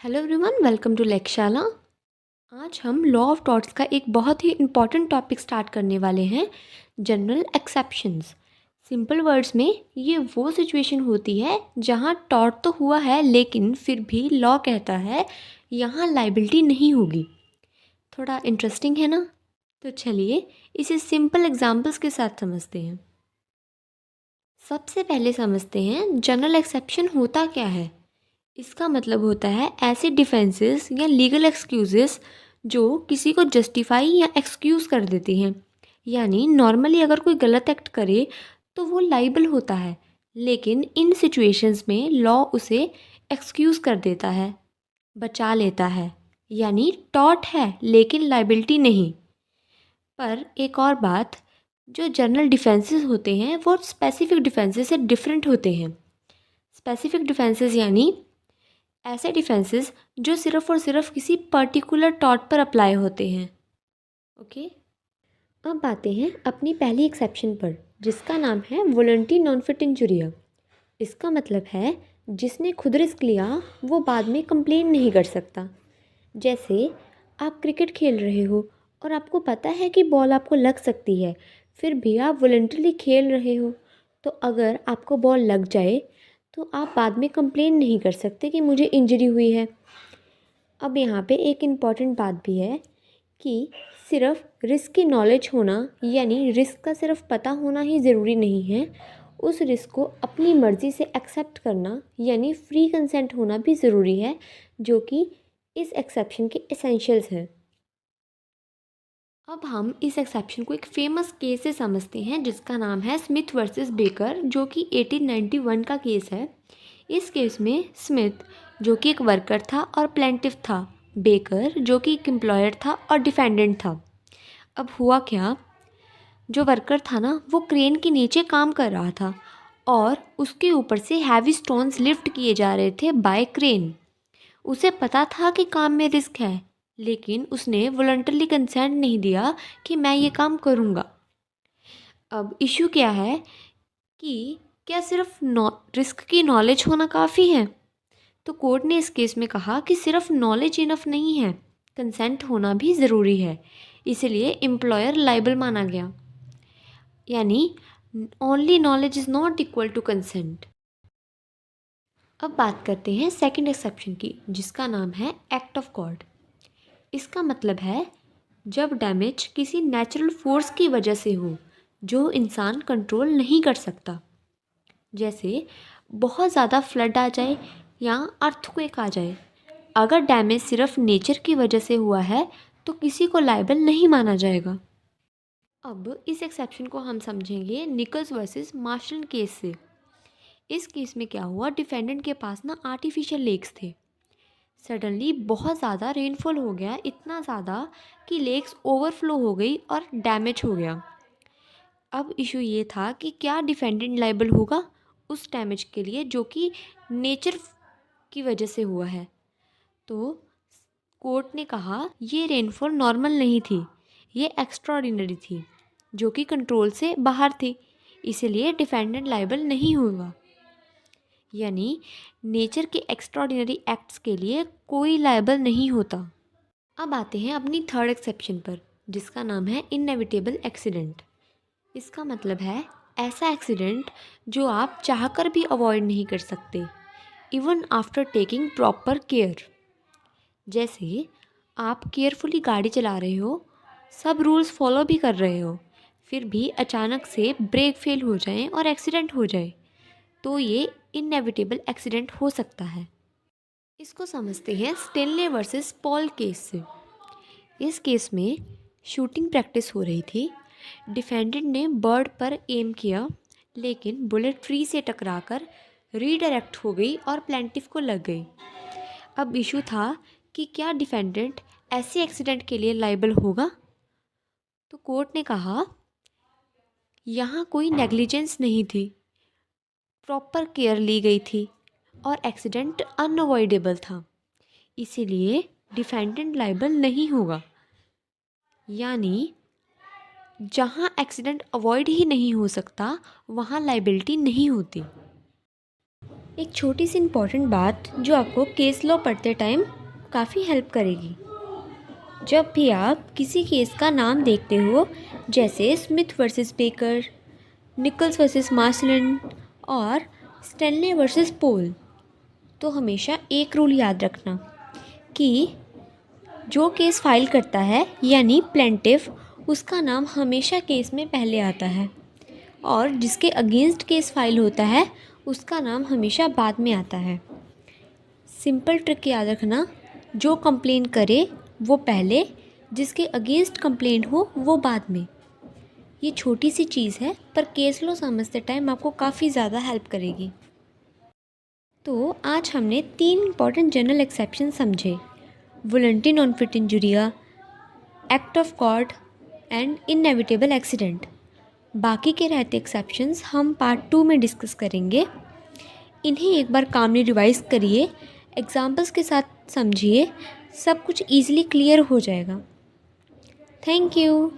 Hello everyone, welcome to Lekshala. आज हम law of torts का एक बहुत ही इम्पॉर्टेंट टॉपिक स्टार्ट करने वाले हैं, जनरल एक्सेप्शंस। सिंपल वर्ड्स में ये वो सिचुएशन होती है जहाँ टॉर्ट तो हुआ है लेकिन फिर भी लॉ कहता है यहाँ लाइबिलिटी नहीं होगी। थोड़ा इंटरेस्टिंग है ना? तो चलिए इसे सिंपल एग्जांपल्स के साथ समझते हैं। सबसे पहले समझते हैं जनरल एक्सेप्शन होता क्या है। इसका मतलब होता है ऐसे डिफेंसेस या लीगल एक्सक्यूजेस जो किसी को जस्टिफाई या एक्सक्यूज़ कर देती हैं। यानी नॉर्मली अगर कोई गलत एक्ट करे तो वो लाइबल होता है, लेकिन इन सिचुएशंस में लॉ उसे एक्सक्यूज़ कर देता है, बचा लेता है। यानी टॉर्ट है लेकिन लाइबिलिटी नहीं। पर एक और बात, जो जनरल डिफेंसेस होते हैं वो स्पेसिफिक डिफेंसेस से डिफरेंट होते हैं। स्पेसिफिक डिफेंसेस यानी ऐसे डिफेंसेस जो सिर्फ और सिर्फ किसी पर्टिकुलर टॉट पर अप्लाई होते हैं। ओके, अब आते हैं अपनी पहली एक्सेप्शन पर, जिसका नाम है वॉलंटरी नॉन फिट इंजुरिया। इसका मतलब है जिसने खुद रिस्क लिया वो बाद में कंप्लेन नहीं कर सकता। जैसे आप क्रिकेट खेल रहे हो और आपको पता है कि बॉल आपको लग सकती है, फिर भी आप वॉलंटरली खेल रहे हो, तो अगर आपको बॉल लग जाए तो आप बाद में कंप्लेन नहीं कर सकते कि मुझे इंजरी हुई है। अब यहाँ पे एक इम्पॉर्टेंट बात भी है कि सिर्फ रिस्क की नॉलेज होना यानी रिस्क का सिर्फ पता होना ही ज़रूरी नहीं है, उस रिस्क को अपनी मर्ज़ी से एक्सेप्ट करना यानी फ्री कंसेंट होना भी ज़रूरी है, जो कि इस एक्सेप्शन के एसेंशियल्स हैं। अब हम इस एक्सेप्शन को एक फेमस केस से समझते हैं जिसका नाम है स्मिथ वर्सेस बेकर, जो कि 1891 का केस है। इस केस में स्मिथ जो कि एक वर्कर था और प्लेंटिफ था, बेकर जो कि एक एम्प्लॉयर था और डिफेंडेंट था। अब हुआ क्या, जो वर्कर था ना वो क्रेन के नीचे काम कर रहा था और उसके ऊपर से हैवी स्टोन्स लिफ्ट किए जा रहे थे बाय क्रेन। उसे पता था कि काम में रिस्क है, लेकिन उसने वॉलंटरली कंसेंट नहीं दिया कि मैं ये काम करूँगा। अब इशू क्या है कि क्या सिर्फ रिस्क की नॉलेज होना काफ़ी है? तो कोर्ट ने इस केस में कहा कि सिर्फ नॉलेज इनफ नहीं है, कंसेंट होना भी ज़रूरी है। इसलिए एम्प्लॉयर लाइबल माना गया। यानी only knowledge is not equal to consent. अब बात करते हैं सेकंड एक्सेप्शन की, जिसका नाम है एक्ट ऑफ गॉड। इसका मतलब है जब डैमेज किसी नेचुरल फोर्स की वजह से हो जो इंसान कंट्रोल नहीं कर सकता। जैसे बहुत ज़्यादा फ्लड आ जाए या अर्थक्वेक आ जाए। अगर डैमेज सिर्फ नेचर की वजह से हुआ है तो किसी को लायबल नहीं माना जाएगा। अब इस एक्सेप्शन को हम समझेंगे निकल्स वर्सेस मार्शल केस से। इस केस में क्या हुआ, डिफेंडेंट के पास ना आर्टिफिशियल लेक्स थे। सडनली बहुत ज़्यादा रेनफॉल हो गया, इतना ज़्यादा कि लेक्स ओवरफ्लो हो गई और डैमेज हो गया। अब इशू ये था कि क्या डिफेंडेंट लाइबल होगा उस डैमेज के लिए जो कि नेचर की वजह से हुआ है। तो कोर्ट ने कहा ये रेनफॉल नॉर्मल नहीं थी, ये एक्स्ट्राऑर्डिनरी थी जो कि कंट्रोल से बाहर थी, इसलिए डिफेंडेंट लाइबल नहीं होगा। यानी नेचर के एक्स्ट्राऑर्डिनरी एक्ट्स के लिए कोई लायबल नहीं होता। अब आते हैं अपनी थर्ड एक्सेप्शन पर, जिसका नाम है इनएविटेबल एक्सीडेंट। इसका मतलब है ऐसा एक्सीडेंट जो आप चाहकर भी अवॉइड नहीं कर सकते, even after taking proper care. जैसे आप केयरफुली गाड़ी चला रहे हो, सब रूल्स फॉलो भी कर रहे हो, फिर भी अचानक से ब्रेक फेल हो जाए और एक्सीडेंट हो जाए, तो ये इनएविटेबल एक्सीडेंट हो सकता है। इसको समझते हैं स्टेनले वर्सेस पॉल केस से। इस केस में शूटिंग प्रैक्टिस हो रही थी। डिफेंडेंट ने बर्ड पर एम किया, लेकिन बुलेट ट्री से टकराकर रीडायरेक्ट हो गई और प्लेंटिफ को लग गई। अब इशू था कि क्या डिफेंडेंट ऐसे एक्सीडेंट के लिए लाइबल होगा। तो कोर्ट ने कहा यहाँ कोई नेग्लिजेंस नहीं थी, प्रॉपर केयर ली गई थी और एक्सीडेंट अनअवॉइडेबल था, इसीलिए डिफेंडेंट लाइबल नहीं होगा। यानी जहाँ एक्सीडेंट अवॉइड ही नहीं हो सकता वहाँ लाइबिलिटी नहीं होती। एक छोटी सी इम्पॉर्टेंट बात जो आपको केस लॉ पढ़ते टाइम काफ़ी हेल्प करेगी। जब भी आप किसी केस का नाम देखते हो, जैसे Smith versus Baker, Nicholls versus Marsland और स्टैनले वर्सेस पोल, तो हमेशा एक रूल याद रखना कि जो केस फाइल करता है यानी प्लेंटिफ, उसका नाम हमेशा केस में पहले आता है और जिसके अगेंस्ट केस फाइल होता है उसका नाम हमेशा बाद में आता है। सिंपल ट्रिक याद रखना, जो कंप्लेन करे वो पहले, जिसके अगेंस्ट कंप्लेन हो वो बाद में। ये छोटी सी चीज़ है पर केस लॉ समझते टाइम आपको काफ़ी ज़्यादा हेल्प करेगी। तो आज हमने 3 इंपॉर्टेंट जनरल एक्सेप्शन समझे: वॉलंटरी नॉन फिट इंजुरिया, act of God and inevitable accident. बाकी के रहते एक्सेप्शंस हम पार्ट 2 में डिस्कस करेंगे। इन्हें एक बार कामली रिवाइज करिए, एग्जाम्पल्स के साथ समझिए, सब कुछ ईजिली क्लियर हो जाएगा। Thank you.